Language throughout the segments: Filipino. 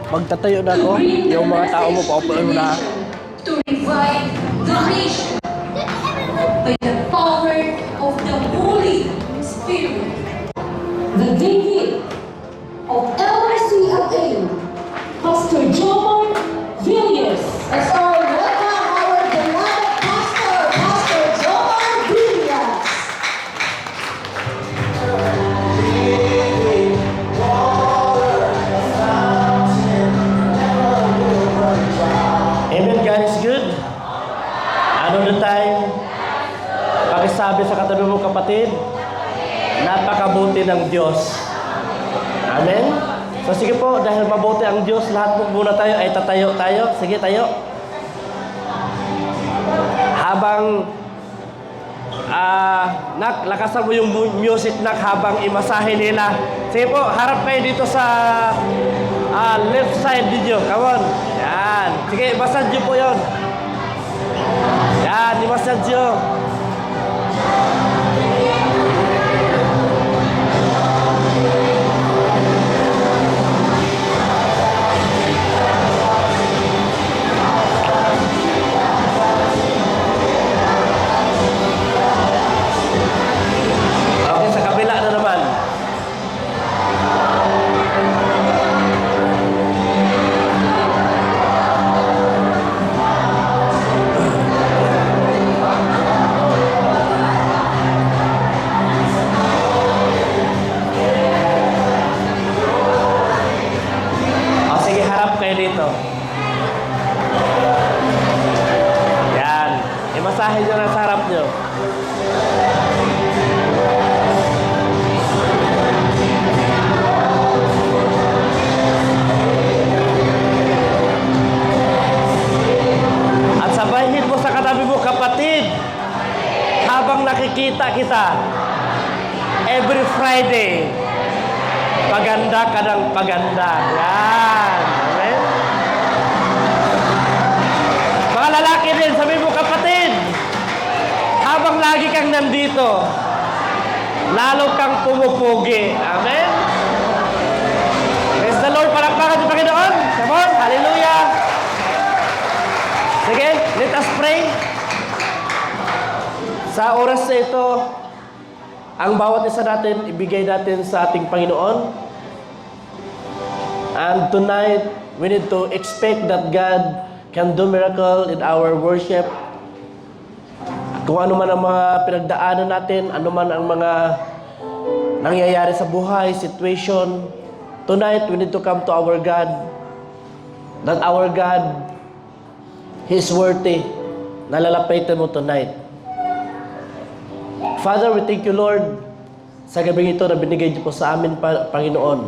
Magtatayo na ako. Yung mga tao mo, paupuan mo na. To revive the nation by the power of the Holy Spirit. The David of LRCLA, Pastor John Villiers. Let's all welcome our beloved pastor, Pastor John Villiers. Amen, God is good. Ano the time? Pakisabi sa katabi mo kapatid, napakabuti ng Diyos. Amen? So sige po, dahil mabuti ang Diyos, lahat po muna tayo ay tatayo tayo. Sige, tayo. Habang lakasan mo yung music nak habang imasahe nila. Sige po, harap kayo dito sa left side ninyo. Come on. Yan. Sige, massage nyo po yun. Yan, i-massage nyo. Okay, sa kabila na naman. O sige, harap kayo dito. Yan. Imasahe nyo na sa harap nyo. At sabahin mo sa katabi mo, kapatid, habang nakikita kita, every Friday, paganda ka ng paganda. Yan. Amen? Mga lalaki din, sabi mo, kapatid, habang lagi kang nandito, lalo kang pumupugi. Amen? Praise the Lord. Palakpakan sa Panginoon. Come on. Hallelujah. Sige, let us pray. Sa oras na ito, ang bawat isa natin, ibigay natin sa ating Panginoon. And tonight, we need to expect that God can do miracle in our worship. Kung ano man ang mga pinagdaanan natin, ano man ang mga nangyayari sa buhay, situation, tonight, we need to come to our God. That our God, He is worthy. Nalalapitan mo tonight. Father, we thank you, Lord, sa gabing ito na binigay niyo po sa amin, Panginoon.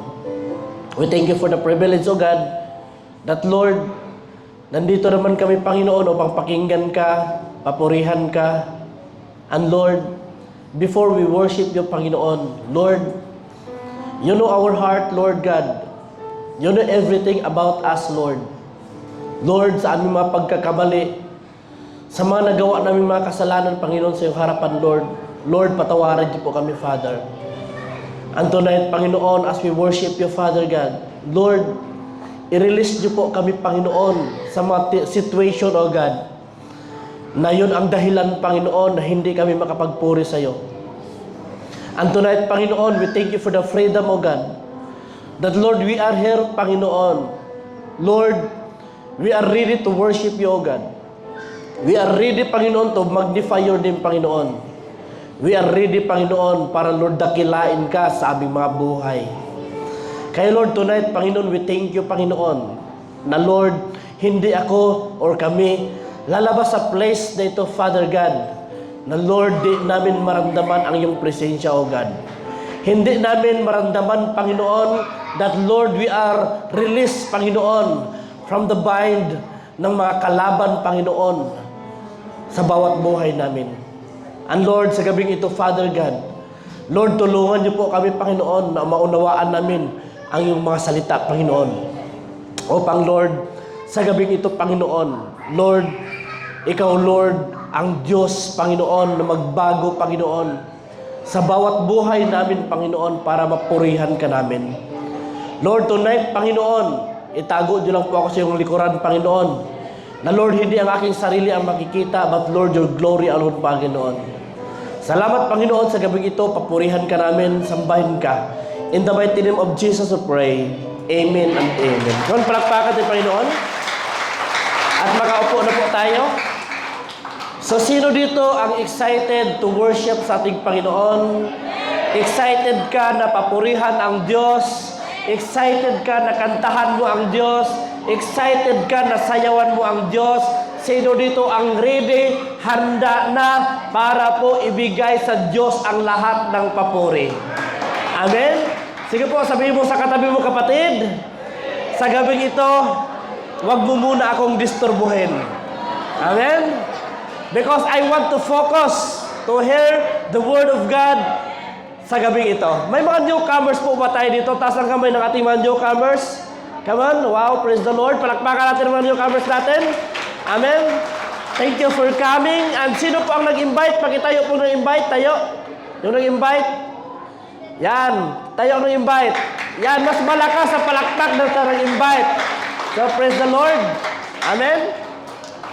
We thank you for the privilege, O God, that, Lord, nandito naman kami, Panginoon, upang pakinggan ka, papurihan ka. And Lord, before we worship you, Panginoon, Lord, you know our heart, Lord God. You know everything about us, Lord. Lord, sa aming mga pagkakamali, sa mga nagawa namin mga kasalanan, Panginoon, sa iyong harapan, Lord. Lord, patawarin niyo po kami, Father. And tonight, Panginoon, as we worship you, Father God, Lord, i-release niyo po kami, Panginoon, sa mga situation, O God, na yun ang dahilan, Panginoon, na hindi kami makapagpuri sa iyo. And tonight, Panginoon, we thank you for the freedom, O God, that, Lord, we are here, Panginoon. Lord, we are ready to worship you, O God. We are ready, Panginoon, to magnify your name, Panginoon. We are ready, Panginoon, para, Lord, dakilain ka sa aming mga buhay. Kaya, Lord, tonight, Panginoon, we thank you, Panginoon, na, Lord, hindi ako or kami lalabas sa place na ito, Father God, na, Lord, di namin maramdaman ang iyong presensya, O God. Hindi namin maramdaman, Panginoon, that, Lord, we are released, Panginoon, from the bind ng mga kalaban, Panginoon, sa bawat buhay namin. And Lord, sa gabing ito, Father God, Lord, tulungan niyo po kami, Panginoon, na maunawaan namin ang iyong mga salita, Panginoon. Upang, Lord, sa gabing ito, Panginoon, Lord, ikaw, Lord, ang Diyos, Panginoon, na magbago, Panginoon, sa bawat buhay namin, Panginoon, para mapurihan ka namin. Lord, tonight, Panginoon, itago niyo lang po ako sa iyong likuran, Panginoon. Na Lord, hindi ang aking sarili ang makikita, but Lord, your glory alone, Panginoon. Salamat, Panginoon, sa gabing ito. Papurihan ka namin, sambahin ka. In the mighty name of Jesus we pray. Amen and amen. Kung palakpakan tayo, Panginoon. At makaupo na po tayo. So, sino dito ang excited to worship sa ating Panginoon? Excited ka na papurihan ang Diyos? Excited ka na kantahan mo ang Diyos? Excited ka na sayawan mo ang Diyos? Sino dito ang ready, handa na para po ibigay sa Diyos ang lahat ng papuri? Amen? Sige po, sabihin mo sa katabi mo, kapatid, sa gabing ito, wag mo muna akong disturbuhin. Amen? Because I want to focus to hear the Word of God sa gabing ito. May mga newcomers po ba tayo dito? Taas ang kamay ng ating mga newcomers. Come on. Wow, praise the Lord. Palakpakan natin ang mga newcomers natin. Amen. Thank you for coming. And sino po ang nag-invite? Pakitayo po nag-invite. Tayo. Yung nag-invite. Yan. Tayo ang nag-invite. Yan. Mas malakas sa palakpak na sa nag-invite. So, praise the Lord. Amen.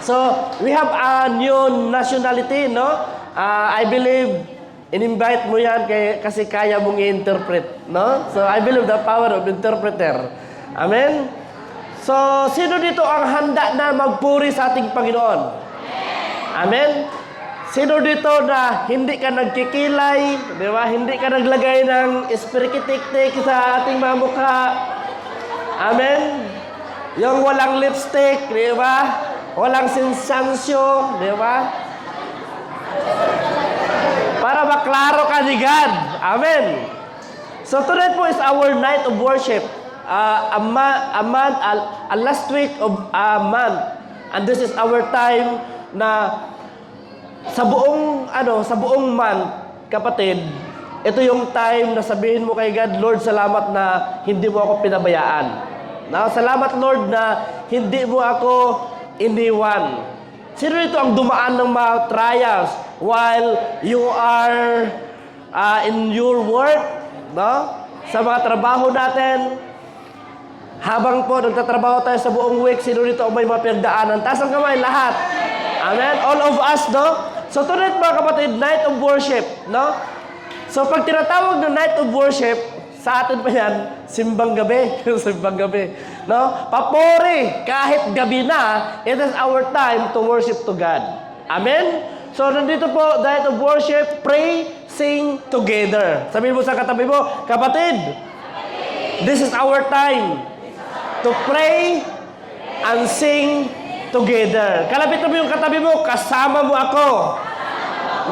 So, we have a new nationality, no? I believe in-invite mo yan kasi kaya mong i-interpret, no? So, I believe the power of interpreter. Amen? So, sino dito ang handa na magpuri sa ating Panginoon? Amen? Sino dito na hindi ka nagkikilay, di ba? Hindi ka naglagay ng espirikitik-tik sa ating mga mukha? Amen? Yung walang lipstick, di ba? Walang sinsansyo, di ba? Para maklaro ka ni God. Amen. So tonight po is our night of worship. A last week of a month. And this is our time na sa buong month, kapatid, ito yung time na sabihin mo kay God, Lord, salamat na hindi mo ako pinabayaan. Na salamat, Lord, na hindi mo ako iniwan. Sino dito ang dumaan ng mga trials while you are in your work, no? Sa mga trabaho natin, habang po nagtatrabaho tayo sa buong week, sino dito ang may mga pinagdaanan? Taas ang kamay, lahat. Amen? All of us, no? So tonight, mga kapatid, night of worship, no? So pag tinatawag na night of worship, sa atin pa yan, simbang gabi. Simbang gabi. No? Papuri, kahit gabi na, it is our time to worship to God. Amen? So, nandito po, night of worship, pray, sing together. Sabihin mo sa katabi mo, kapatid, this is our time to pray and sing together. Kalapit mo yung katabi mo, kasama mo ako.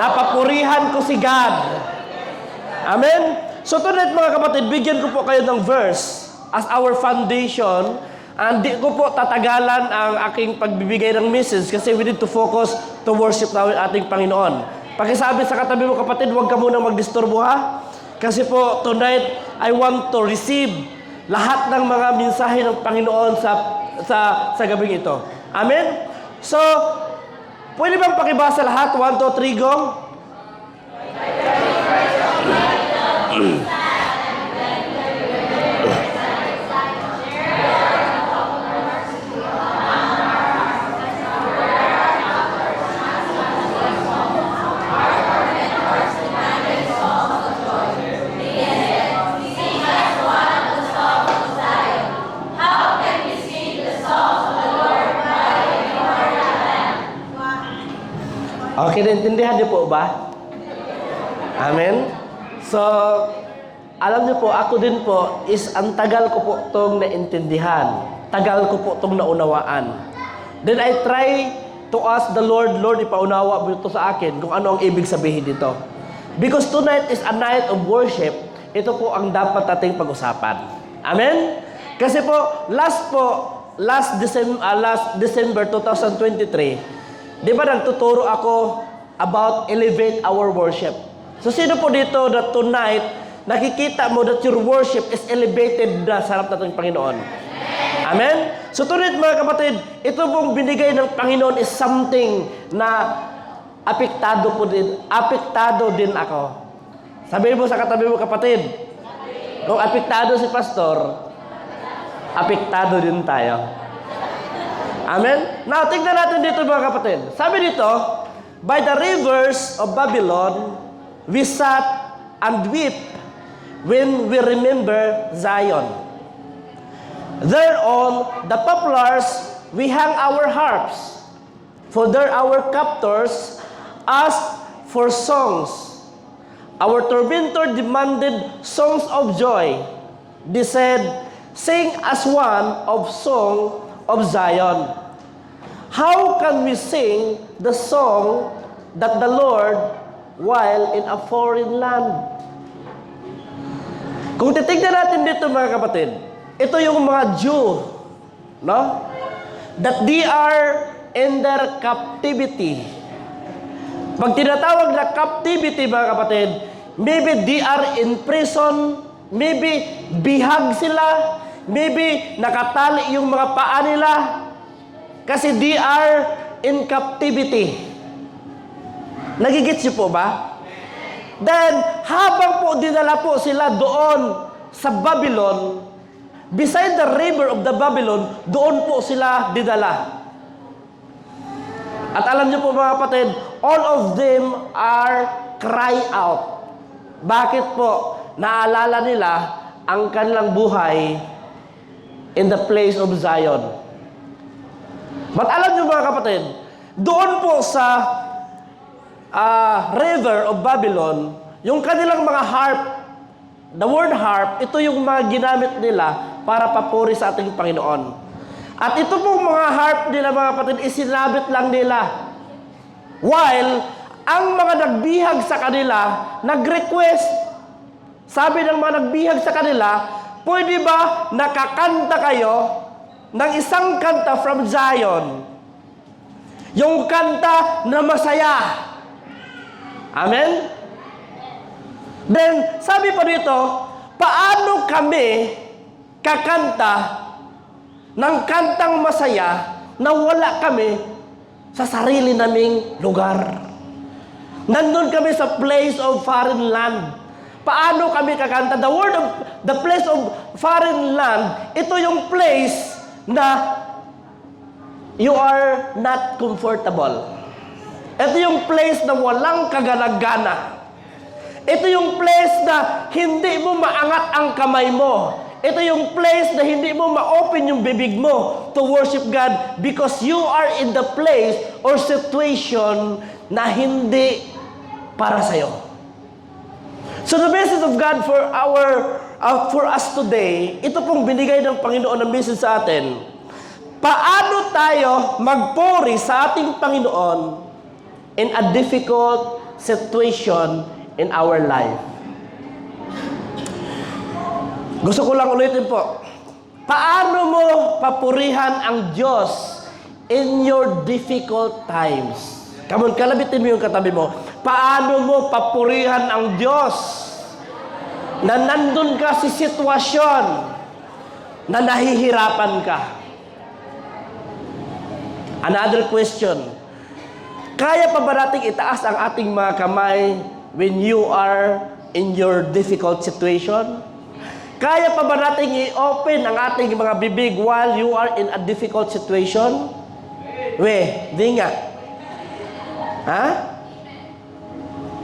Napapurihan ko si God. Amen? So tonight, mga kapatid, bigyan ko po kayo ng verse as our foundation. And di ko po tatagalan ang aking pagbibigay ng message kasi we need to focus to worship na ating Panginoon. Pakisabi sa katabi mo, kapatid, huwag ka muna magdisturbo, ha? Kasi po, tonight, I want to receive lahat ng mga mensahe ng Panginoon sa gabing ito. Amen? So, pwede bang pakibasa lahat? 1, 2, 3, go! Okay, naintindihan niyo po ba? Amen? So, alam niyo po, ako din po, ang tagal ko po itong naintindihan. Tagal ko po itong naunawaan. Then I try to ask the Lord, Lord, ipaunawa mo ito sa akin kung ano ang ibig sabihin dito. Because tonight is a night of worship, ito po ang dapat nating pag-usapan. Amen? Kasi po, last December 2023, di ba nagtuturo ako about elevate our worship? So sino po dito na tonight, nakikita mo that your worship is elevated na sa harap natin ng Panginoon? Amen? So tonight, mga kapatid, ito pong binigay ng Panginoon is something na apektado din ako. Sabihin mo sa katabi mo, kapatid, kung apektado si pastor, apektado din tayo. Amen? Now, tignan natin dito mga kapatid. Sabi dito, by the rivers of Babylon, we sat and weep when we remember Zion. Thereon, the poplars, we hang our harps, for there our captors asked for songs. Our tormentor demanded songs of joy. They said, sing as one of song of Zion. How can we sing the song that the Lord while in a foreign land? Kung titignan natin dito mga kapatid, ito yung mga Jew, no? That they are in their captivity. Pag tinatawag na captivity mga kapatid, maybe they are in prison, maybe bihag sila, maybe nakatali yung mga paa nila, kasi they are in captivity. Nagigits niyo po ba? Then, habang po dinala po sila doon sa Babylon, beside the river of the Babylon, doon po sila dinala. At alam niyo po mga kapatid, all of them are cry out. Bakit po? Naalala nila ang kanilang buhay in the place of Zion. But alam niyo mga kapatid, doon po sa river of Babylon, yung kanilang mga harp, the word harp, ito yung mga ginamit nila para papuri sa ating Panginoon. At ito pong mga harp nila mga kapatid, isinabit lang nila. While ang mga nagbihag sa kanila, nag-request, sabi ng mga nagbihag sa kanila, pwede ba nakakanta kayo ng isang kanta from Zion? Yung kanta na masaya. Amen? Then, sabi pa dito, paano kami kakanta ng kantang masaya na wala kami sa sarili naming lugar? Nandun kami sa place of foreign land. Paano kami kakanta? The place of foreign land, ito yung place na you are not comfortable. Ito yung place na walang kaganagana. Ito yung place na hindi mo maangat ang kamay mo. Ito yung place na hindi mo ma-open yung bibig mo to worship God because you are in the place or situation na hindi para sa'yo. So the message of God for us today, ito pong binigay ng Panginoon ng message sa atin. Paano tayo magpuri sa ating Panginoon in a difficult situation in our life? Gusto ko lang ulitin po. Paano mo papurihan ang Diyos in your difficult times? Come on, kalabitin mo yung katabi mo. Paano mo papurihan ang Diyos na nandun ka sa sitwasyon na nahihirapan ka? Another question. Kaya pa ba nating itaas ang ating mga kamay when you are in your difficult situation? Kaya pa ba nating i-open ang ating mga bibig while you are in a difficult situation? Di nga. Ha?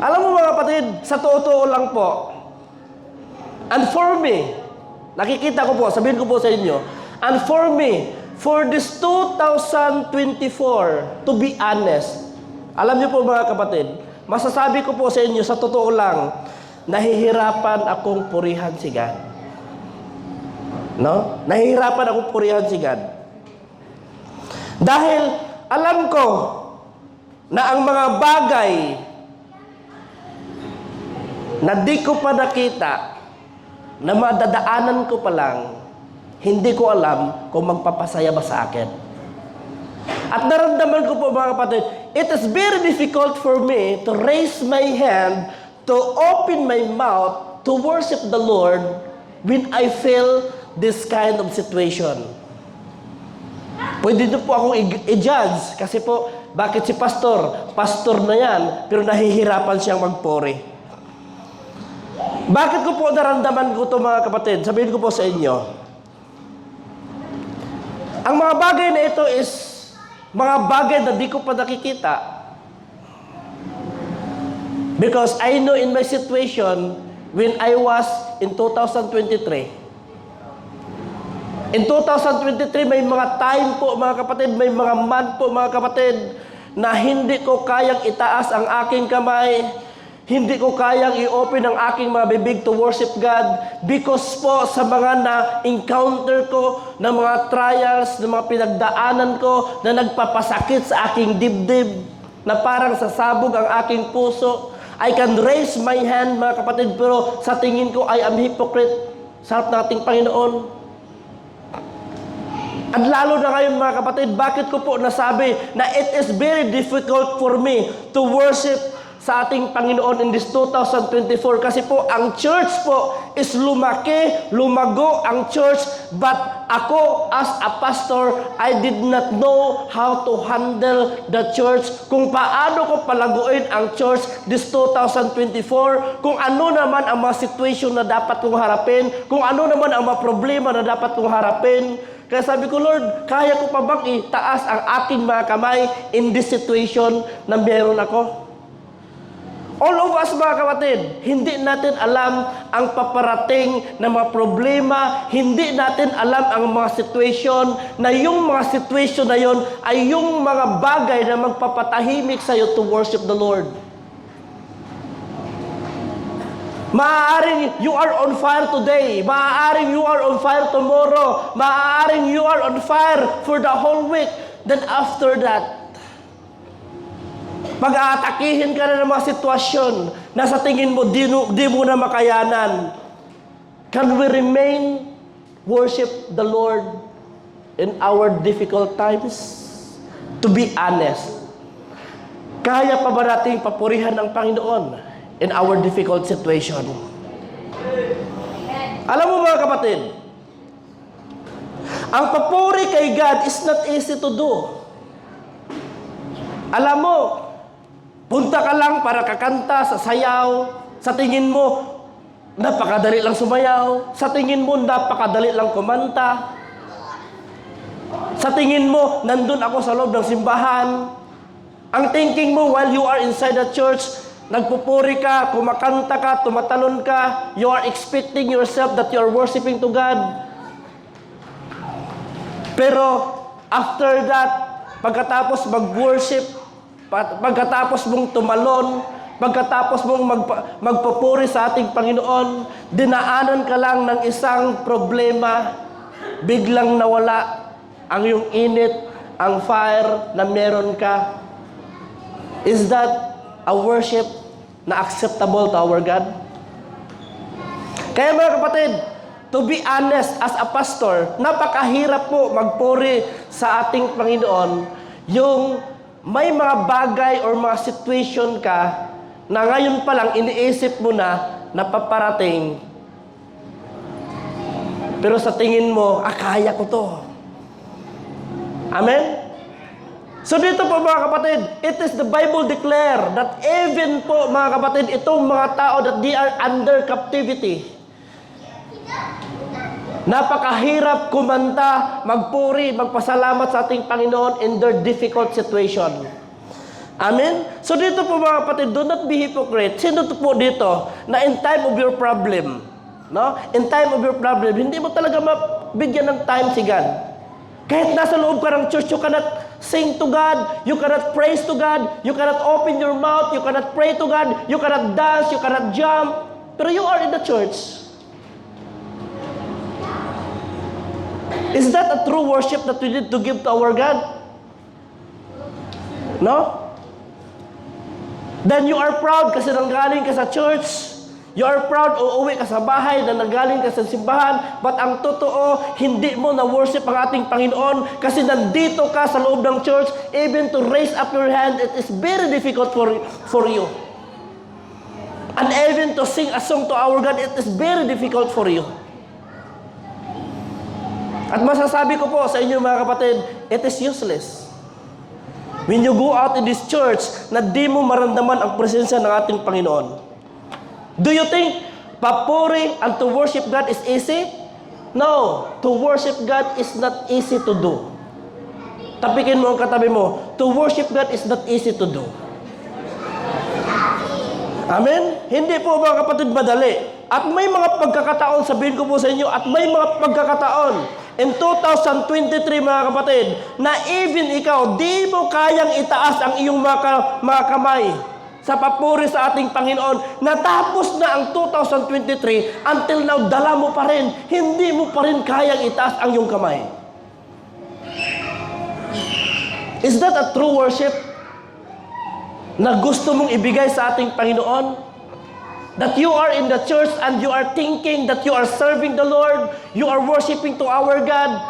Alam mo mga kapatid, sa totoo lang po, and for me, nakikita ko po, sabihin ko po sa inyo, and for me, for this 2024, to be honest, alam niyo po mga kapatid, masasabi ko po sa inyo, sa totoo lang, nahihirapan akong purihan si God. No? Nahihirapan akong purihan si God. Dahil alam ko na ang mga bagay na di ko pa nakita, na madadaanan ko pa lang, hindi ko alam kung magpapasaya ba sa akin. At naramdaman ko po mga kapatid, it is very difficult for me to raise my hand, to open my mouth, to worship the Lord when I feel this kind of situation. Pwede nyo po akong i-judge kasi po, bakit si pastor na yan, pero nahihirapan siyang magpuri. Bakit ko po naramdaman ko ito mga kapatid? Sabihin ko po sa inyo, Ang mga bagay na ito is mga bagay na di ko pa nakikita. Because I know in my situation, when I was in 2023, in 2023, may mga time po, mga kapatid, may mga month po, mga kapatid, na hindi ko kayang itaas ang aking kamay, hindi ko kayang i-open ang aking mga bibig to worship God because po sa mga na-encounter ko, na mga trials, na mga pinagdaanan ko, na nagpapasakit sa aking dibdib, na parang sasabog ang aking puso. I can raise my hand, mga kapatid, pero sa tingin ko, I am hypocrite sa harap nating Panginoon. At lalo na ngayon, mga kapatid, bakit ko po nasabi na it is very difficult for me to worship sa ating Panginoon in this 2024? Kasi po, ang church po is lumaki, lumago ang church, but ako as a pastor, I did not know how to handle the church, kung paano ko palaguin ang church this 2024, kung ano naman ang mga situation na dapat kong harapin, kung ano naman ang mga problema na dapat kong harapin. Kaya sabi ko, Lord, kaya ko pa bang itaas ang aking mga kamay in this situation na meron ako? All of us, mga kapatid, hindi natin alam ang paparating na mga problema, hindi natin alam ang mga situation, na yung mga situation na yon ay yung mga bagay na magpapatahimik sa iyo to worship the Lord. Maaaring you are on fire today. Maaaring you are on fire tomorrow. Maaaring you are on fire for the whole week. Then after that, pag-aatakihin ka na ng mga sitwasyon na sa tingin mo di mo na makayanan. Can we remain worship the Lord in our difficult times? To be honest, kaya pa ba nating papurihan ang Panginoon in our difficult situation? Alam mo, mga kapatid, ang papuri kay God is not easy to do. Alam mo, punta ka lang para kakanta sa sayaw. Sa tingin mo, napakadali lang sumayaw. Sa tingin mo, napakadali lang kumanta. Sa tingin mo, nandun ako sa loob ng simbahan. Ang thinking mo while you are inside the church, nagpupuri ka, kumakanta ka, tumatalon ka, you are expecting yourself that you are worshiping to God. Pero after that, pagkatapos mag-worship, pagkatapos mong tumalon, pagkatapos mong magpupuri sa ating Panginoon, dinaanan ka lang ng isang problema, biglang nawala ang iyong init, ang fire na meron ka. Is that a worship na acceptable to our God? Kaya, mga kapatid, to be honest, as a pastor, napakahirap po magpuri sa ating Panginoon yung may mga bagay or mga situation ka na ngayon pa lang iniisip mo na napaparating. Pero sa tingin mo, kaya ko to. Amen? So dito po, mga kapatid, it is the Bible declare that even po, mga kapatid, itong mga tao that they are under captivity, napakahirap kumanta, magpuri, magpasalamat sa ating Panginoon in their difficult situation. Amen? So dito po, mga kapatid, do not be hypocrite. Sino to po dito na in time of your problem, no? In time of your problem, hindi mo talaga mabigyan ng time si God. Kahit nasa loob ka ng church, you cannot sing to God, you cannot praise to God, you cannot open your mouth, you cannot pray to God, you cannot dance, you cannot jump, pero you are in the church. Is that a true worship that we need to give to our God? No? Then you are proud kasi nanggaling ka sa church. You are proud o uwi ka sa bahay na nanggaling ka sa simbahan. But ang totoo, hindi mo na-worship ang ating Panginoon kasi nandito ka sa loob ng church. Even to raise up your hand, it is very difficult for you. And even to sing a song to our God, it is very difficult for you. At masasabi ko po sa inyo, mga kapatid, it is useless. When you go out in this church, na di mo maramdaman ang presensya ng ating Panginoon. Do you think papuri and to worship God is easy? No. To worship God is not easy to do. Tapikin mo ang katabi mo, to worship God is not easy to do. Amen? Hindi po mga kapatid madali. At may mga pagkakataon, sabihin ko po sa inyo, at may mga pagkakataon in 2023 mga kapatid, na even ikaw, di mo kayang itaas ang iyong mga kamay sa papuri sa ating Panginoon. Natapos na ang 2023, until now, dala mo pa rin. Hindi mo pa rin kayang itaas ang iyong kamay. Is that a true worship? Na gusto mong ibigay sa ating Panginoon? That you are in the church and you are thinking that you are serving the Lord, you are worshiping to our God.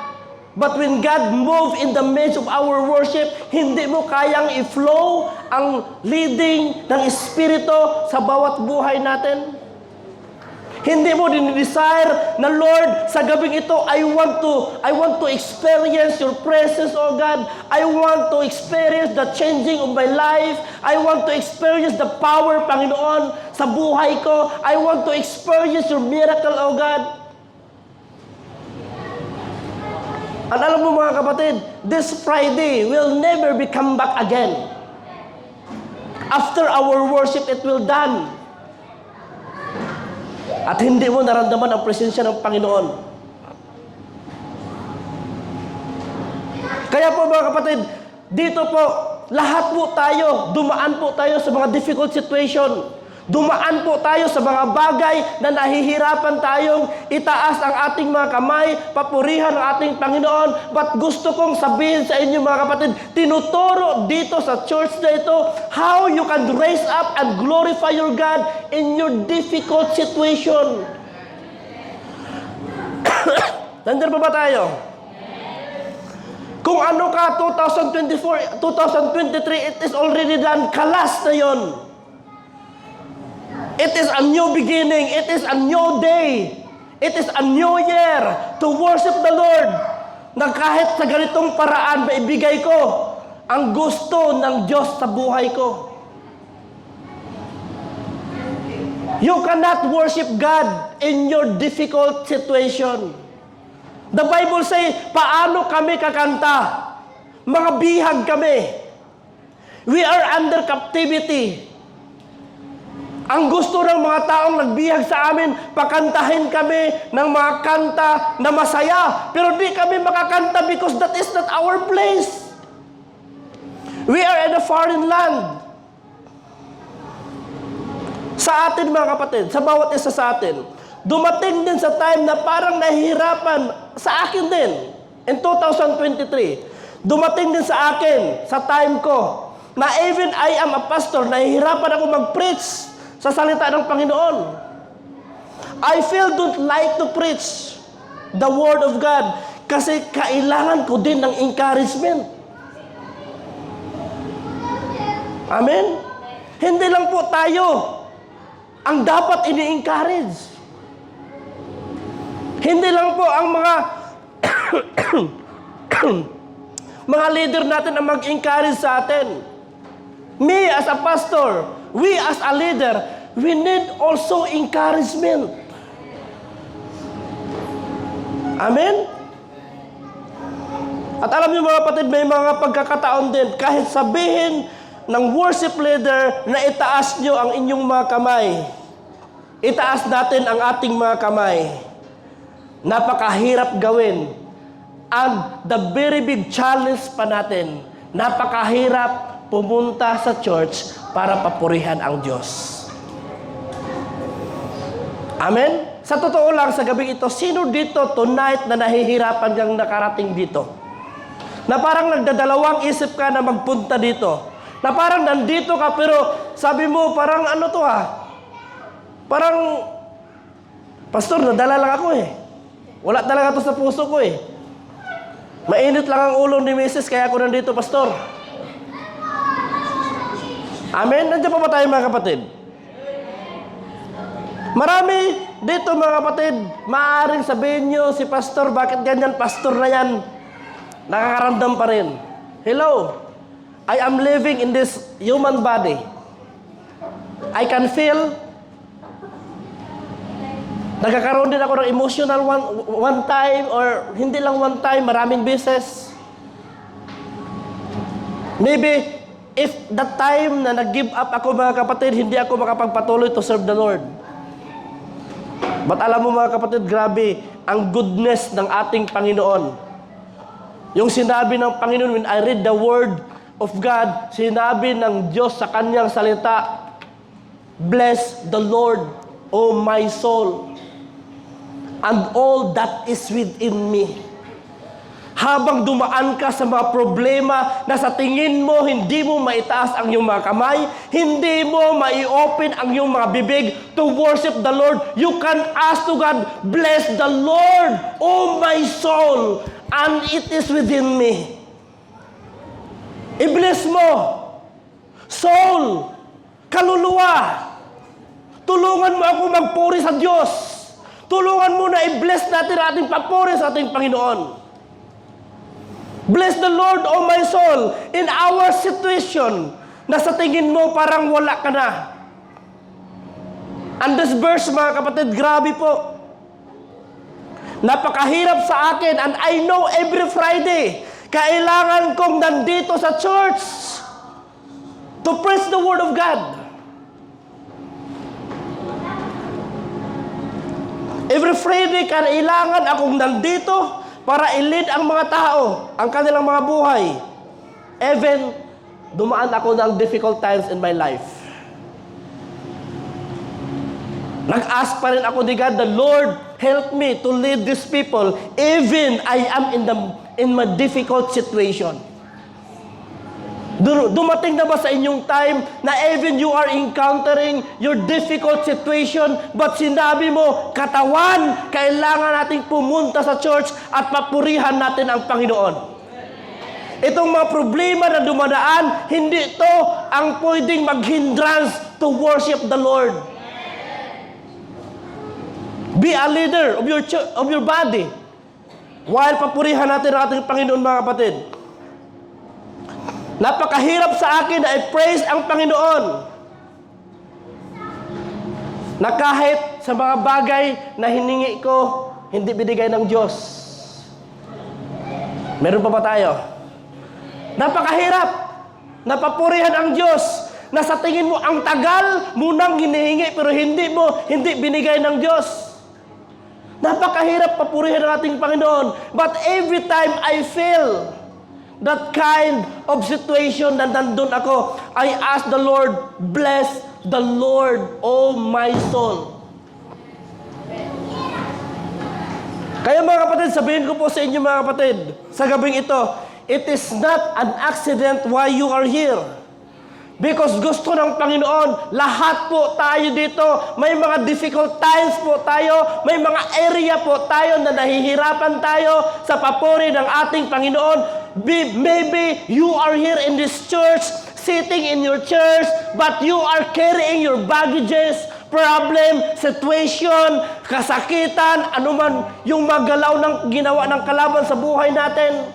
But when God move in the midst of our worship, hindi mo kayang i-flow ang leading ng Espiritu sa bawat buhay natin. Hindi mo dinidesire na, Lord, sa gabing ito, I want to experience your presence, oh God. I want to experience the changing of my life. I want to experience the power, Panginoon, sa buhay ko. I want to experience your miracle, oh God. At alam mo mga kapatid, this Friday will never be come back again. After our worship, it will done. At hindi mo naramdaman ang presensya ng Panginoon. Kaya po mga kapatid, dito po, lahat po tayo, dumaan po tayo sa mga difficult situation. Dumaan po tayo sa mga bagay na nahihirapan tayong itaas ang ating mga kamay, papurihan ang ating Panginoon. But gusto kong sabihin sa inyo mga kapatid, tinuturo dito sa church na ito, how you can raise up and glorify your God in your difficult situation. Nandiyan pa ba tayo? Kung ano ka 2024, 2023, it is already done. Kalas na yon. It is a new beginning. It is a new day. It is a new year to worship the Lord. Na kahit sa ganitong paraan, maibigay ko ang gusto ng Diyos sa buhay ko. You cannot worship God in your difficult situation. The Bible says, paano kami kakanta? Mga bihag kami. We are under captivity. Ang gusto ng mga taong nagbihag sa amin, pakantahin kami ng mga kanta na masaya. Pero di kami makakanta because that is not our place. We are in a foreign land. Sa atin mga kapatid, sa bawat isa sa atin, dumating din sa time na parang nahihirapan sa akin din. In 2023, dumating din sa akin, sa time ko, na even I am a pastor, nahihirapan ako mag-preach sa salita ng Panginoon. I don't like to preach the Word of God kasi kailangan ko din ng encouragement. Amen? Hindi lang po tayo ang dapat ini-encourage. Hindi lang po ang mga mga leader natin ang mag-encourage sa atin. Me as a pastor, we as a leader, we need also encouragement. Amen? At alam niyo mga kapatid, may mga pagkakataon din, kahit sabihin ng worship leader na itaas niyo ang inyong mga kamay, itaas natin ang ating mga kamay. Napakahirap gawin. And the very big challenge pa natin, napakahirap pumunta sa church para papurihan ang Diyos. Amen? Sa totoo lang, sa gabi ito, sino dito tonight na nahihirapan kang nakarating dito? Na parang nagdadalawang isip ka na magpunta dito. Na parang nandito ka pero sabi mo, parang ano to parang, pastor, nadala lang ako Wala talaga to sa puso ko Mainit lang ang ulo ni Mrs. kaya ako nandito, pastor. Amen? Nandiyan pa ba tayo mga kapatid? Marami dito mga kapatid, maaaring sabihin nyo, si pastor, bakit ganyan? Pastor na yan. Nakakaramdam pa rin. Hello? I am living in this human body. I can feel. Nagkakaroon din ako ng emotional one time or hindi lang one time, maraming beses. Maybe, if that time na nag-give up ako mga kapatid, hindi ako makapagpatuloy to serve the Lord. But alam mo mga kapatid, grabe, ang goodness ng ating Panginoon. Yung sinabi ng Panginoon, when I read the Word of God, sinabi ng Diyos sa kanyang salita, bless the Lord, O my soul, and all that is within me. Habang dumaan ka sa mga problema na sa tingin mo, hindi mo maitaas ang iyong mga kamay, hindi mo mai-open ang iyong mga bibig to worship the Lord, you can ask to God, bless the Lord, O my soul, and it is within me. I-bless mo, soul, kaluluwa. Tulungan mo ako magpuri sa Diyos. Tulungan mo na i-bless natin ang ating papuri sa ating Panginoon. Bless the Lord, O my soul, in our situation na sa tingin mo parang wala ka na. And this verse, mga kapatid, grabe po. Napakahirap sa akin, and I know every Friday, kailangan kong nandito sa church to preach the Word of God. Every Friday, kailangan akong nandito para i-lead ang mga tao, ang kanilang mga buhay. Even, dumaan ako ng difficult times in my life. Nag-ask pa rin ako ni God, the Lord, help me to lead these people, even I am in my difficult situation. Dumating na ba sa inyong time na even you are encountering your difficult situation, but sinabi mo, katawan, kailangan nating pumunta sa church at papurihan natin ang Panginoon. Itong mga problema na dumadaan, hindi ito ang pwedeng mag-hindrance to worship the Lord. Be a leader of your body while papurihan natin ang ating Panginoon, mga kapatid. Napakahirap sa akin na i-praise ang Panginoon na kahit sa mga bagay na hiningi ko, hindi binigay ng Diyos. Meron pa ba tayo? Napakahirap. Napapurihan ang Diyos na sa tingin mo ang tagal mo nang hinihingi pero hindi binigay ng Diyos. Napakahirap papurihan ang ating Panginoon. But every time I fail that kind of situation na nandun ako, I ask the Lord, bless the Lord, O my soul. Kaya mga kapatid, sabihin ko po sa inyo mga kapatid, sa gabing ito, it is not an accident why you are here. Because gusto ng Panginoon, lahat po tayo dito, may mga difficult times po tayo, may mga area po tayo na nahihirapan tayo sa papuri ng ating Panginoon. Maybe you are here in this church, sitting in your church, but you are carrying your baggages, problem, situation, kasakitan, anuman yung magalaw ng ginawa ng kalaban sa buhay natin.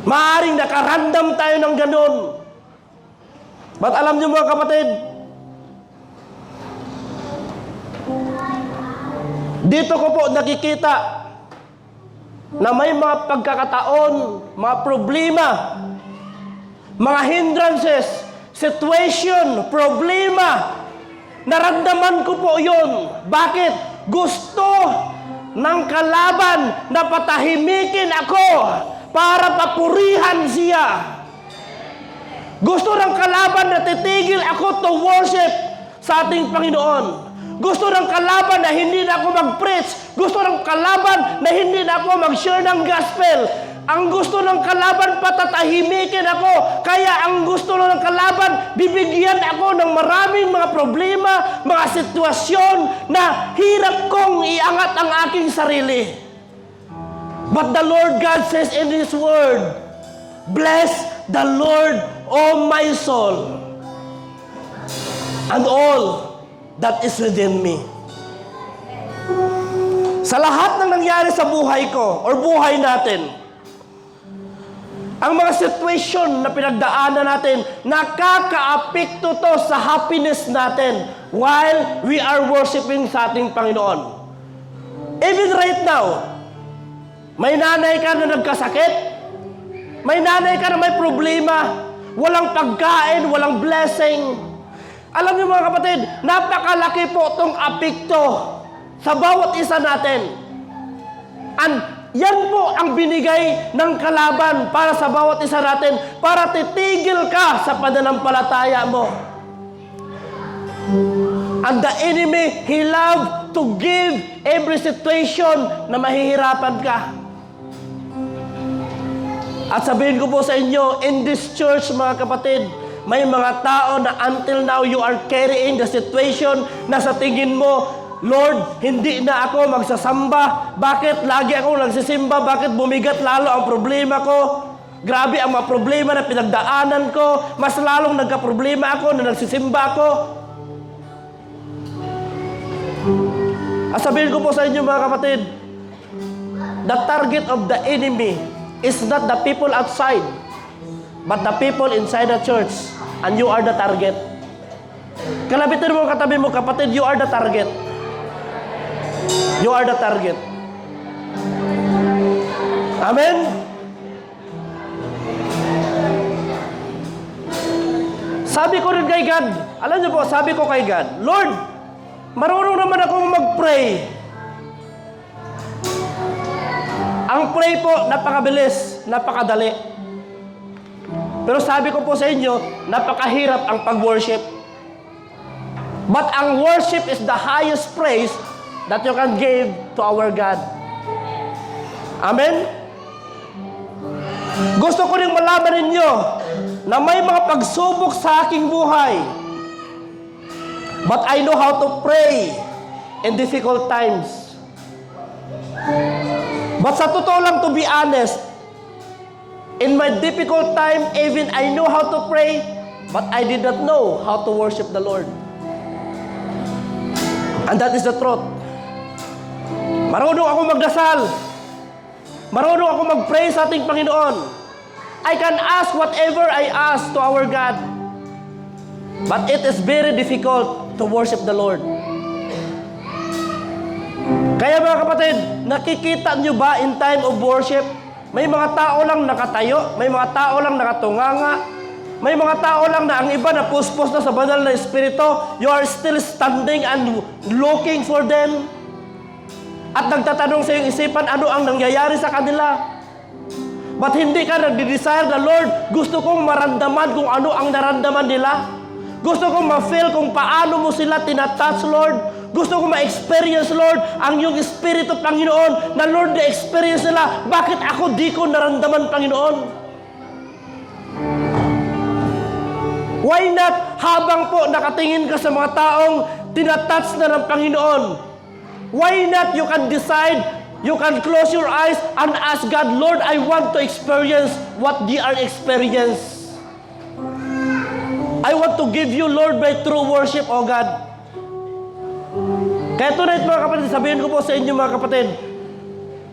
Maaring nakaramdam tayo ng ganun. But alam niyo mga kapatid, dito ko po nakikita na may mga pagkakataon, mga problema, mga hindrances, situation, problema. Naramdaman ko po yun. Bakit? Gusto ng kalaban na patahimikin ako para papurihan siya. Gusto ng kalaban na titigil ako to worship sa ating Panginoon. Gusto ng kalaban na hindi na ako mag-preach. Gusto ng kalaban na hindi na ako mag-share ng gospel. Ang gusto ng kalaban, patatahimikin ako. Kaya ang gusto ng kalaban, bibigyan ako ng maraming mga problema, mga sitwasyon na hirap kong iangat ang aking sarili. But the Lord God says in His Word, bless the Lord, O my soul, and all that is within me. Sa lahat ng nangyari sa buhay ko, or buhay natin, ang mga situation na pinagdaanan natin, nakaka-apekto to sa happiness natin while we are worshiping sa ating Panginoon. Even right now, may nanay ka na nagkasakit, May nanay ka na may problema. Walang pagkain, walang blessing. Alam niyo mga kapatid, napakalaki po itong apekto sa bawat isa natin. And yan po ang binigay ng kalaban para sa bawat isa natin, para titigil ka sa pananampalataya mo. And the enemy, he love to give every situation na mahihirapan ka. At sabihin ko po sa inyo, in this church mga kapatid, may mga tao na until now you are carrying the situation na sa tingin mo, Lord, hindi na ako magsasamba. Bakit lagi ako nagsisimba? Bakit bumigat lalo ang problema ko? Grabe ang mga problema na pinagdaanan ko. Mas lalong nagka-problema ako na nagsisimba ako. At sabihin ko po sa inyo mga kapatid, the target of the enemy is not the people outside, but the people inside the church. And you are the target. Kalabitin mo katabi mo, kapatid, you are the target. You are the target. Amen? Sabi ko rin kay God, alam niyo po, sabi ko kay God, Lord, marunong naman akong mag-pray. Ang pray po, napakabilis, napakadali. Pero sabi ko po sa inyo, napakahirap ang pag-worship. But ang worship is the highest praise that you can give to our God. Amen? Gusto ko rin malaman ninyo na may mga pagsubok sa aking buhay. But I know how to pray in difficult times. But sa totoo lang, to be honest, in my difficult time, even I know how to pray, but I did not know how to worship the Lord. And that is the truth. Marunong ako magdasal. Marunong ako mag-pray sa ating Panginoon. I can ask whatever I ask to our God. But it is very difficult to worship the Lord. Kaya mga kapatid, nakikita nyo ba in time of worship, may mga tao lang nakatayo, may mga tao lang nakatunganga, may mga tao lang na ang iba na puspos na sa banal na espiritu, you are still standing and looking for them. At nagtatanong sa iyong isipan, ano ang nangyayari sa kanila? But hindi ka nagdi-desire na, Lord, gusto kong maramdaman kung ano ang naramdaman nila. Gusto kong ma-feel kung paano mo sila tinatouch, Lord. Gusto kong ma-experience, Lord, ang iyong Espiritu, Panginoon, na Lord, na-experience nila. Bakit ako di ko naramdaman, Panginoon? Why not, habang po nakatingin ka sa mga taong tinatouch na ng Panginoon, why not you can decide, you can close your eyes and ask God, Lord, I want to experience what they are experiencing. I want to give you, Lord, by true worship, O God. Kaya tonight mga kapatid, sabihin ko po sa inyo mga kapatid,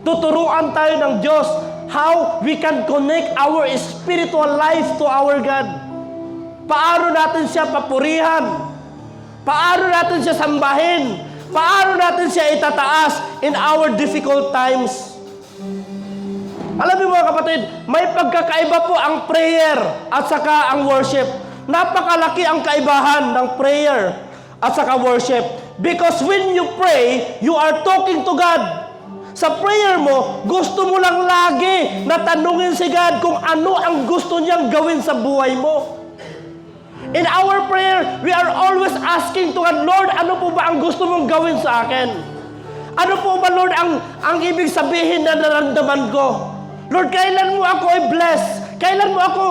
tuturuan tayo ng Diyos how we can connect our spiritual life to our God. Paano natin siya papurihan? Paano natin siya sambahin? Paano natin siya itataas in our difficult times? Alam niyo mga kapatid, may pagkakaiba po ang prayer at saka ang worship. Napakalaki ang kaibahan ng prayer at saka worship. Because when you pray, you are talking to God. Sa prayer mo, gusto mo lang lagi na tanungin si God kung ano ang gusto niyang gawin sa buhay mo. In our prayer, we are always asking to God, Lord, ano po ba ang gusto mong gawin sa akin? Ano po ba, Lord, ang ibig sabihin na naramdaman ko? Lord, kailan mo ako i-bless? Kailan mo ako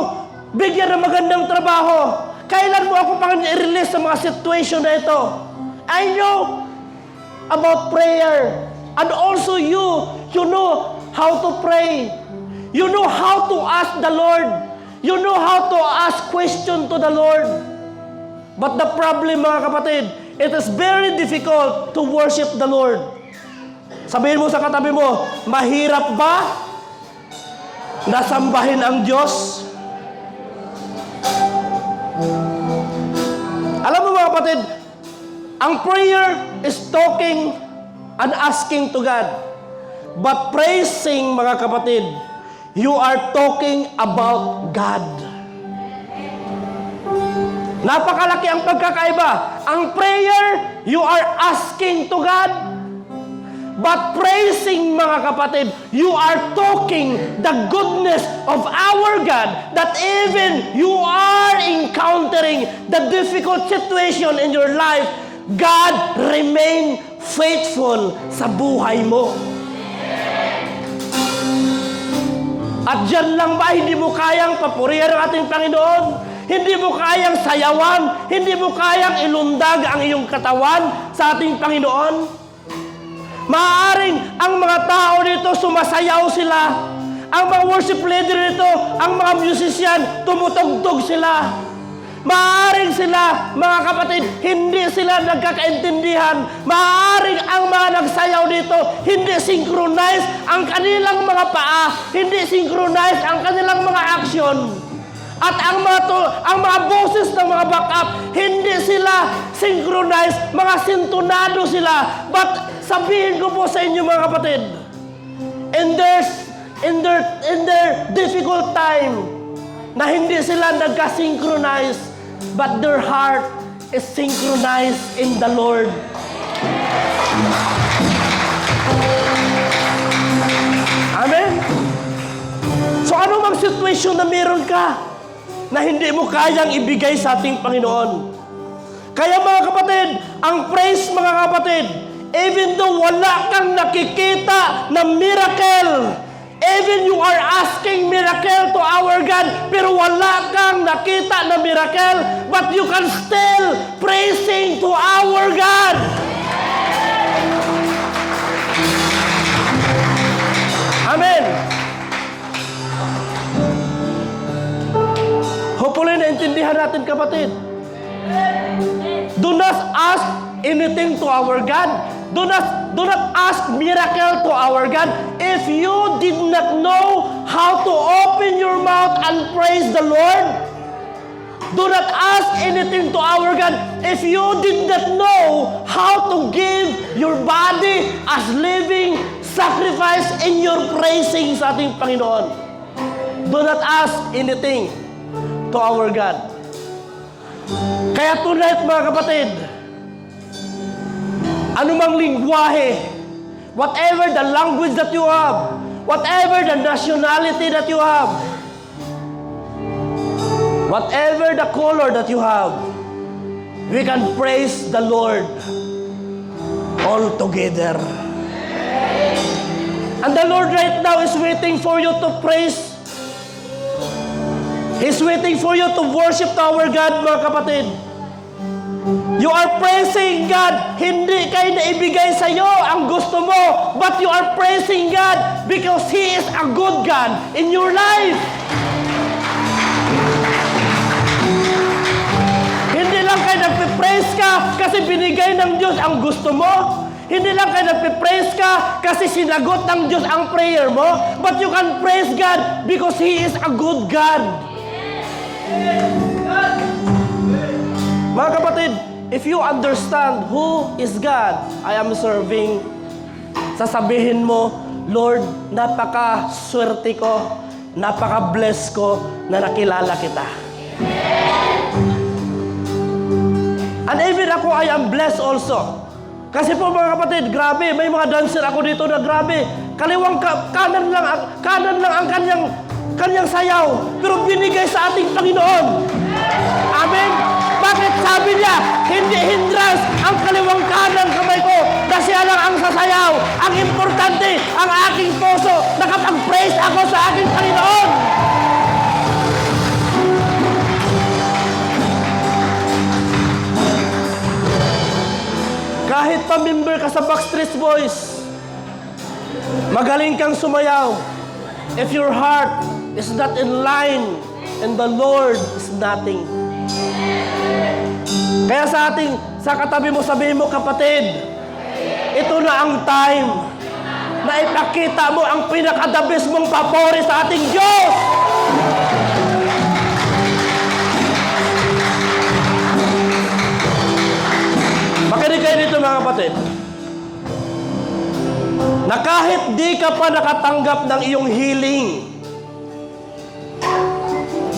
bigyan ng magandang trabaho? Kailan mo ako i-release sa mga situation na ito? I know about prayer. And also you know how to pray. You know how to ask the Lord. You know how to ask question to the Lord. But the problem, mga kapatid, it is very difficult to worship the Lord. Sabihin mo sa katabi mo, mahirap ba nasambahin ang Diyos? Alam mo mga kapatid, ang prayer is talking and asking to God. But praising, mga kapatid, you are talking about God. Napakalaki ang pagkakaiba. Ang prayer, you are asking to God. But praising, mga kapatid, you are talking the goodness of our God, that even you are encountering the difficult situation in your life, God remain faithful sa buhay mo. At dyan lang ba, hindi mo kayang papurihan ang ating Panginoon? Hindi mo kayang sayawan? Hindi mo kayang ilundag ang iyong katawan sa ating Panginoon? Maaaring ang mga tao dito sumasayaw sila. Ang mga worship leader dito, ang mga musician, tumutugtog sila. Maaaring sila, mga kapatid, hindi sila nagkakaintindihan. Maaaring ang mga nagsayaw dito, hindi synchronize ang kanilang mga paa, hindi synchronize ang kanilang mga aksyon. At ang mga boses ng mga backup, hindi sila synchronize, mga sintonado sila. But sabihin ko po sa inyo, mga kapatid, in their difficult time, na hindi sila nagka-synchronize, but their heart is synchronized in the Lord. Amen? So ano mang sitwasyon na meron ka, na hindi mo kayang ibigay sa ating Panginoon. Kaya mga kapatid, ang praise, mga kapatid, even though wala kang nakikita na miracle, even you are asking miracle to our God, pero wala kang nakita na miracle, but you can still praising to our God. Amen. Hopefully, naintindihan natin, kapatid. Do not ask anything to our God. Do not ask miracle to our God if you did not know how to open your mouth and praise the Lord. Do not ask anything to our God if you did not know how to give your body as living sacrifice in your praising sa ating Panginoon. Do not ask anything to our God. Kaya tonight, mga kapatid, anumang lingwahe, whatever the language that you have, whatever the nationality that you have, whatever the color that you have, we can praise the Lord all together. And the Lord right now is waiting for you to praise. He's waiting for you to worship our God, mga kapatid. You are praising God. Hindi kayo naibigay sa iyo ang gusto mo, but you are praising God because He is a good God in your life. Hindi lang kayo nagpipraise ka kasi binigay ng Diyos ang gusto mo. Hindi lang kayo nagpipraise ka kasi sinagot ng Diyos ang prayer mo, but you can praise God because He is a good God. Mga kapatid, if you understand who is God I am serving, sasabihin mo, Lord, napaka-swerte ko, napaka-bless ko na nakilala kita. And even ako, I am blessed also. Kasi po mga kapatid, grabe, may mga dancer ako dito na grabe. Kaliwang kanan lang ang kanyang sayaw, pero binigay sa ating Panginoon. Amen? Bakit sabi niya, hindi hindrance ang kaliwang kanan kamay ko na siya lang ang sasayaw. Ang importante, ang aking puso, nakapag-praise ako sa aking Panginoon. Kahit pa-member ka sa Backstreet Boys, magaling kang sumayaw. If your heart is not in line and the Lord is nothing. Kaya sa katabi mo, sabihin mo, kapatid, ito na ang time na ipakita mo ang pinaka-the best mong papuri sa ating Diyos. Makinig kayo dito, mga kapatid, na kahit di ka pa nakatanggap ng iyong healing,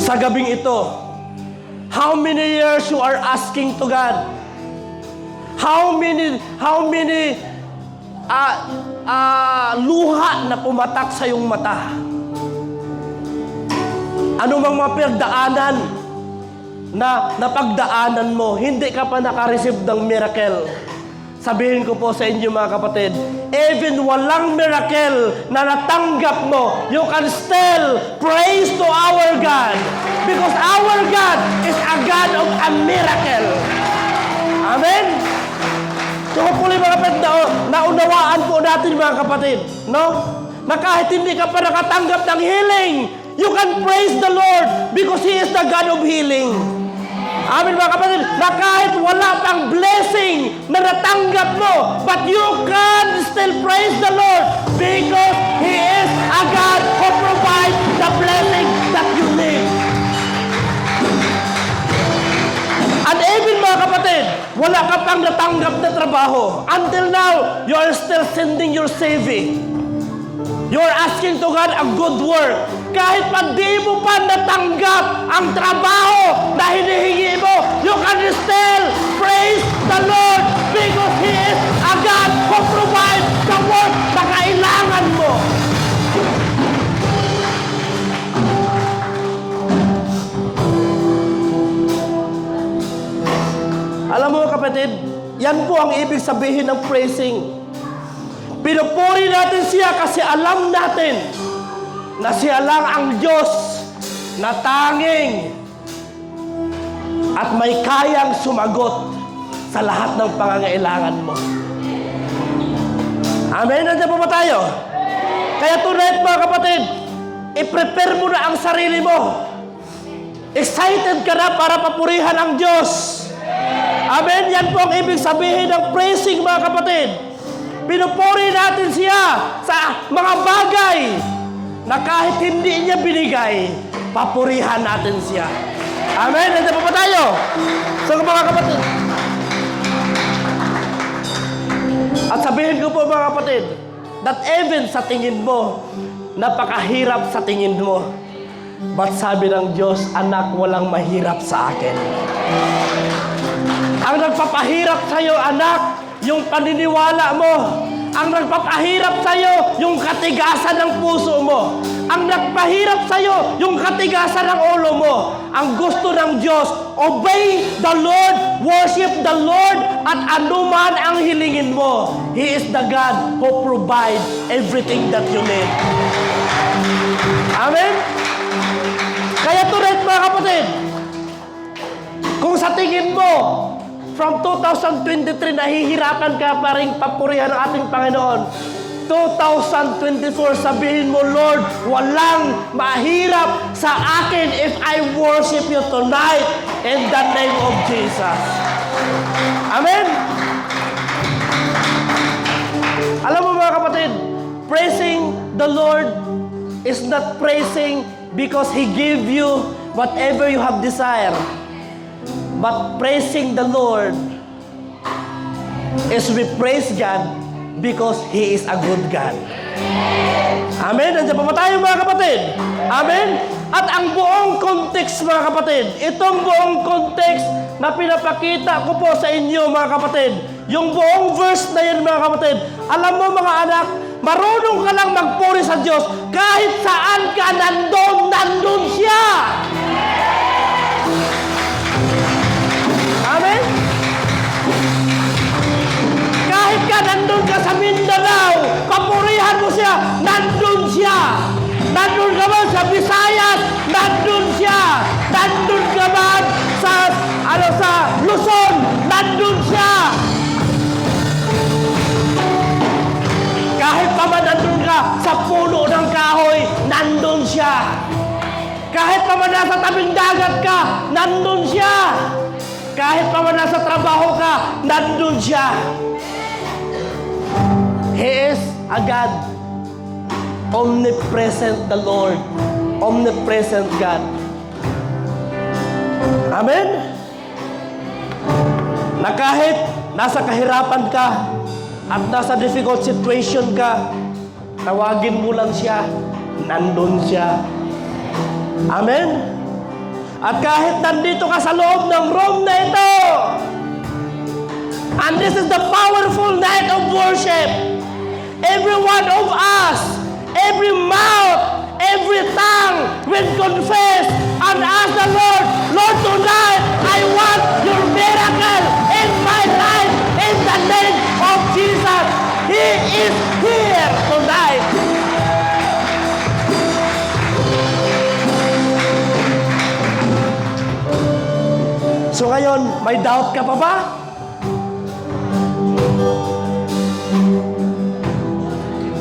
sa gabing ito, how many years you are asking to God? How many luha na pumatak sa iyong mata? Ano mang mapagdaanan na napagdaanan mo, hindi ka pa nakareceive ng miracle. Sabihin ko po sa inyo mga kapatid, even walang miracle na natanggap mo, you can still praise to our God. Because our God is a God of a miracle. Amen? So hopefully mga kapatid, naunawaan po natin mga kapatid, no? Na kahit hindi ka pa nakatanggap ng healing, you can praise the Lord because He is the God of healing. Amen mga kapatid, na kahit wala pang blessing na natanggap mo, but you can still praise the Lord because He is a God who provides the blessing that you need. And even mga kapatid, wala ka pang natanggap na trabaho. Until now, you are still sending your CV. You are asking to God a good work. Kahit pa di mo pa natanggap ang trabaho na hinihingi mo, you can still praise the Lord because He is a God who provides the work na kailangan mo. Alam mo kapatid, yan po ang ibig sabihin ng praising. Pinupuri natin siya kasi alam natin na siya lang ang Diyos na tanging at may kayang sumagot sa lahat ng pangangailangan mo. Amen? Nandiyan po ba tayo? Kaya tonight mga kapatid, i-prepare mo na ang sarili mo. Excited ka na para papurihan ang Diyos. Amen? Yan po ang ibig sabihin ng praising mga kapatid. Pinupuri natin siya sa mga bagay na kahit hindi niya binigay, papurihan natin siya. Amen? Nandiyan pa ba tayo? So mga kapatid, at sabihin ko po mga kapatid, that even sa tingin mo, napakahirap sa tingin mo. But sabi ng Diyos, anak, walang mahirap sa akin. Ang nagpapahirap sa'yo, anak, yung paniniwala mo. Ang nagpapahirap sa'yo, yung katigasan ng puso mo. Ang nagpahirap sa'yo, yung katigasan ng ulo mo. Ang gusto ng Diyos, obey the Lord, worship the Lord, at anuman ang hilingin mo. He is the God who provides everything that you need. Amen? Kaya tonight mga kapatid, kung sa tingin mo, from 2023, nahihirapan ka pa rin papurihan ng ating Panginoon. 2024, sabihin mo, Lord, walang mahirap sa akin if I worship you tonight in the name of Jesus. Amen? Alam mo mga kapatid, praising the Lord is not praising because He gave you whatever you have desired. But praising the Lord is we praise God because He is a good God. Amen? Nandiyan pa ba tayo mga kapatid? Amen? At ang buong context mga kapatid, itong buong context na pinapakita ko po sa inyo mga kapatid, yung buong verse na yan mga kapatid, alam mo mga anak, marunong ka lang magpuri sa Diyos kahit saan ka nandun siya. Amen? Kahit ka nandun ka sa Mindanao, papurihan mo siya, nandun siya. Nandun ka man sa Visayas, nandun siya. Nandun ka man sa Luzon, nandun siya. Kahit pa man nandun ka sa puno ng kahoy, nandun siya. Kahit pa man nasa tabing dagat ka, nandun siya. Kahit pa man nasa trabaho ka, nandun siya. He is a God. Omnipresent the Lord. Omnipresent God. Amen? Na kahit nasa kahirapan ka at nasa difficult situation ka, tawagin mo lang siya, nandun siya. Amen? At kahit nandito ka sa loob ng room na ito, and this is the powerful night of worship, every one of us, every mouth, every tongue will confess and ask the Lord, Lord, tonight I want your miracle in my life in the name of Jesus. He is here tonight. So ngayon, may doubt ka pa ba?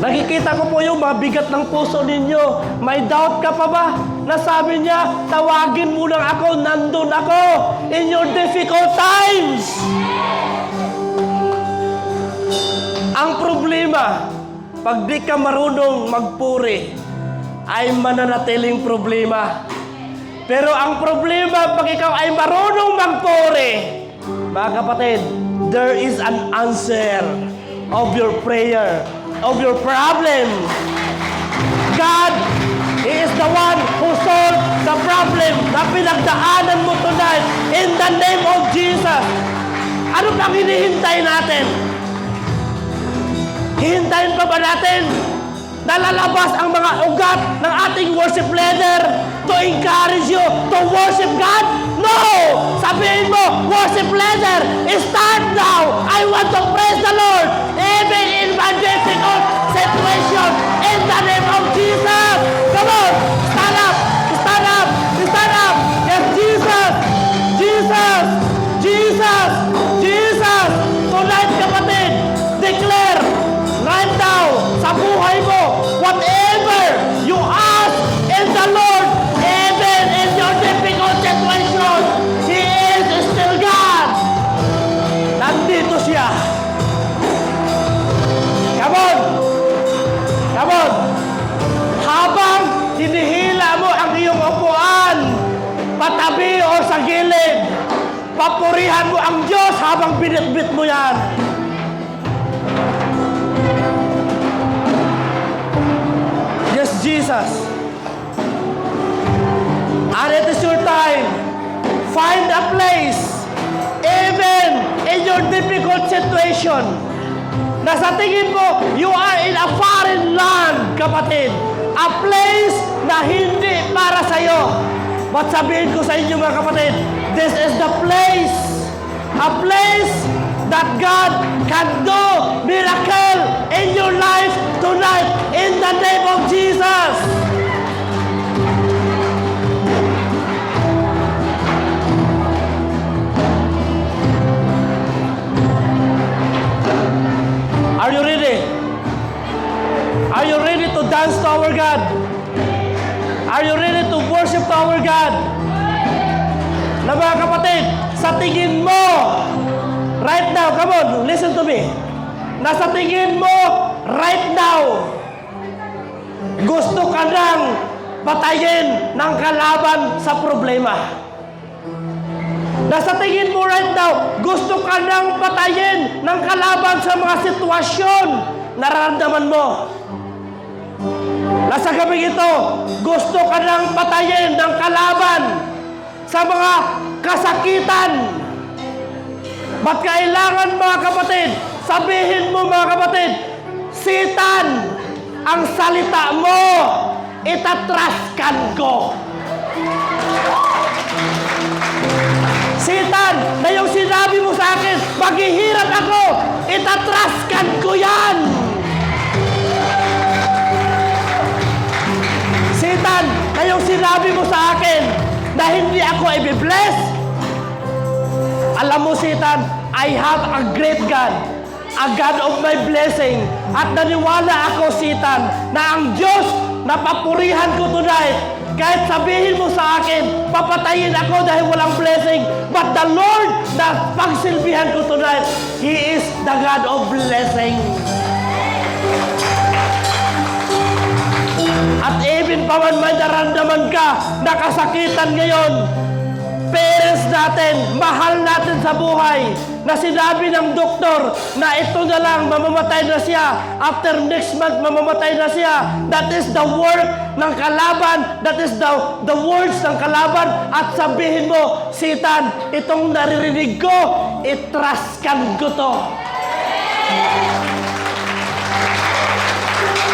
Nakikita ko po yung mabigat ng puso ninyo. May doubt ka pa ba? Nasabi niya, tawagin mo lang ako, nandun ako in your difficult times. Ang problema, pag di ka marunong magpuri, ay mananatiling problema. Pero ang problema, pag ikaw ay marunong magpuri, mga kapatid, there is an answer of your prayer, of your problem. God, He is the one who solved the problem na pinagdaanan mo tonight in the name of Jesus. Ano pang hinihintay natin? Hihintayin pa ba natin na lalabas ang mga ugat ng ating worship leader to encourage you to worship God? No! Sabihin mo, worship leader, start now! I want to praise the Lord even in my difficult situation in the name of Jesus! Come on! Stand up! Stand up! Stand up! Yes, Jesus! Jesus! Jesus! Jesus! Tonight, kapatid, declare right now sa buhay mo, whatever you ask in the Lord, even in your difficult situation, He is still God. Nandito siya. Come on! Come on! Habang hinihila mo ang iyong upuan, patabi o sa gilid, papurihan mo ang Diyos habang binitbit mo yan. Yes, Jesus. And it is your time. Find a place, even in your difficult situation, na sa tingin mo, you are in a foreign land, kapatid. A place na hindi para sa'yo. But sabihin ko sa inyo, mga kapatid, this is the place. A place that God can do miracle in your life tonight in the name of Jesus. Are you ready? Are you ready to dance to our God? Are you ready to worship to our God? Na mga kapatid, sa tingin mo, right now, come on, listen to me. Nasa tingin mo, right now, gusto ka nang patayin ng kalaban sa problema. Nasa tingin mo right now, gusto ka nang patayin ng kalaban sa mga sitwasyon na nararamdaman mo. Nasa gabi ito, gusto ka nang patayin ng kalaban sa mga kasakitan. Ba't kailangan, mga kapatid, sabihin mo, mga kapatid, Satan, ang salita mo, itatraskan ko. Satan, na yung sinabi mo sa akin, maghihirap ako, itatraskan ko yan. Satan, na yung sinabi mo sa akin, na hindi ako i-bless. Alam mo, Satan, I have a great God, a God of my blessing. At naniwala ako, Satan, na ang Diyos na papurihan ko tonight, kahit sabihin mo sa akin, papatayin ako dahil walang blessing, but the Lord na pagsilbihan ko tonight, He is the God of blessing. At even pa man may naramdaman ka, nakasakitan ngayon, parents natin, mahal natin sa buhay, na sinabi ng doktor na ito na lang, mamamatay na siya. After next month, mamamatay na siya. That is the work ng kalaban. That is the words ng kalaban. At sabihin mo, Satan, itong naririnig ko, itraskan ko to.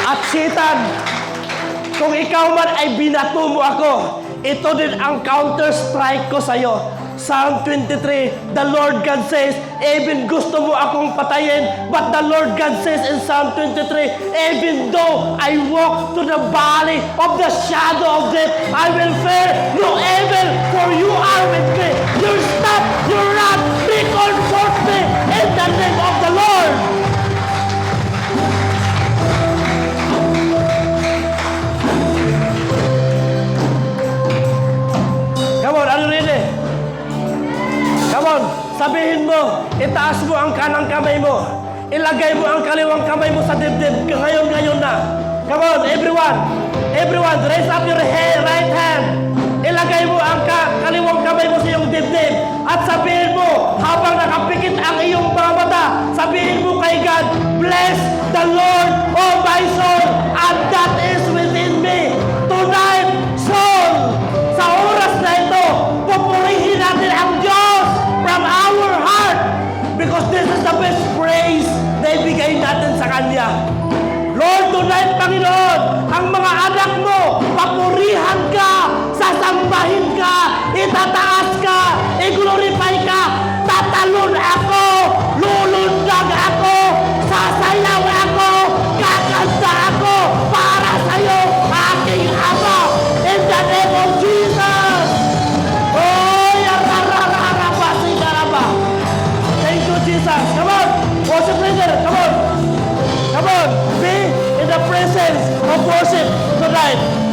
At Satan, kung ikaw man ay binato mo ako, ito din ang counter-strike ko sa'yo. Psalm 23, the Lord God says, even gusto mo akong patayin, but the Lord God says in Psalm 23, even though I walk to the valley of the shadow of death, I will fear no evil, for you are with me. Your staff, your rod, they comfort me in the name of the Lord. Come on, are you ready? Come on, sabihin mo, itaas mo ang kanang kamay mo. Ilagay mo ang kaliwang kamay mo sa dibdib. Ngayon na. Come on, everyone. Everyone, raise up your right hand. Ilagay mo ang kaliwang kamay mo sa iyong dibdib. At sabihin mo, habang nakapikit ang iyong mga mata, sabihin mo kay God, bless the Lord, oh my soul, and that is within me. Tonight, soul, sa oras na ito, pupurihin natin ang Diyos from our heart because this is the best praise na ibigay natin sa Kanya. Lord, tonight, Panginoon, ang mga anak mo, papurihan ka, sasambahin ka, itataas ka, i-glorify ka, tatalon ako, lulundag ako, sasayaw ako, kakanta ako para sa'yo, aking Ama, in the name of Jesus. Oh, yararararaba, sigaraba. Thank you, Jesus. Come on, worship leader, come on. Come on, be in the presence of worship tonight.